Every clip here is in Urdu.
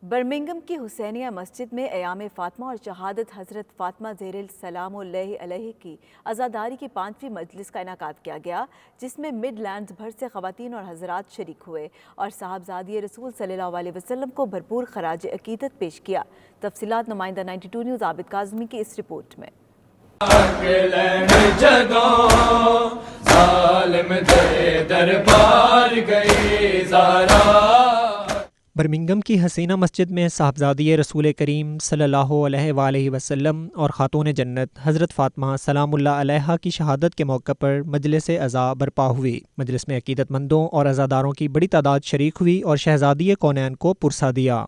برمنگھم کی حسینیہ مسجد میں ایام فاطمہ اور شہادت حضرت فاطمہ زہرا سلام اللہ علیہ کی عزاداری کی 5ویں مجلس کا انعقاد کیا گیا، جس میں مڈ لینڈز بھر سے خواتین اور حضرات شریک ہوئے اور صاحبزادی رسول صلی اللہ علیہ وسلم کو بھرپور خراج عقیدت پیش کیا۔ تفصیلات نمائندہ 92 نیوز عابد کاظمی کی اس رپورٹ میں۔ برمنگھم کی حسینہ مسجد میں صاحبزادی رسول کریم صلی اللہ علیہ وآلہ وسلم اور خاتون جنت حضرت فاطمہ سلام اللہ علیہا کی شہادت کے موقع پر مجلس عزا برپا ہوئی۔ مجلس میں عقیدت مندوں اور عزاداروں کی بڑی تعداد شریک ہوئی اور شہزادی کونین کو پرسہ دیا۔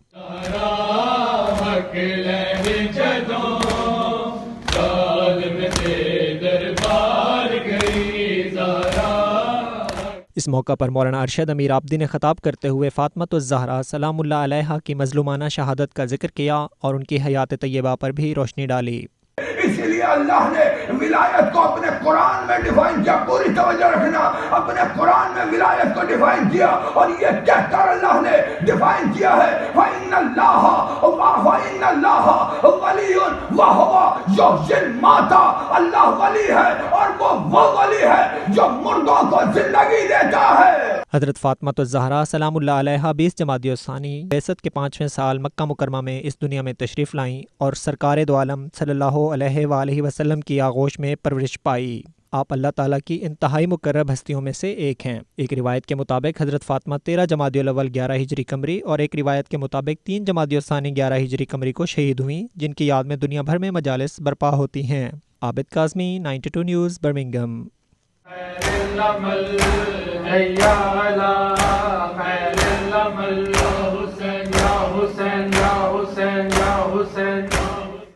اس موقع پر مولانا ارشد امیر آبدی نے خطاب کرتے ہوئے فاطمۃ الزہرا سلام اللہ علیہا کی مظلومانہ شہادت کا ذکر کیا اور ان کی حیات طیبہ پر بھی روشنی ڈالی۔ اسی لیے اللہ نے ولایت کو اپنے قرآن میں ڈیفائن کیا، پوری توجہ رکھنا، اپنے قرآن میں ولایت کو ڈیفائن کیا اور یہ کہہ کر اللہ نے ڈیفائن کیا ہے فَإِنَّ اللَّهَ وَلِيٌّ وَهُوَ يُحْيِي الْمَوْتَىٰ، اللہ ولی ہے اور وہ ولی ہے جو مردوں کو زندگی دیتا ہے۔ حضرت فاطمۃ الزہرا سلام اللہ علیہا 20 جمادی الثانی بعثت کے 5ویں سال مکہ مکرمہ میں اس دنیا میں تشریف لائیں اور سرکار دو عالم صلی اللہ علیہ وآلہ وسلم کی آغوش میں پرورش پائی۔ آپ اللہ تعالیٰ کی انتہائی مقرب ہستیوں میں سے ایک ہیں۔ ایک روایت کے مطابق حضرت فاطمہ 13 جمادی الاول 11 ہجری قمری اور ایک روایت کے مطابق 3 جمادی الثانی 11 ہجری قمری کو شہید ہوئیں، جن کی یاد میں دنیا بھر میں مجالس برپا ہوتی ہیں۔ عابد کاظمی، 92 نیوز، برمنگھم۔ حسین یا حسین یا حسین یا حسین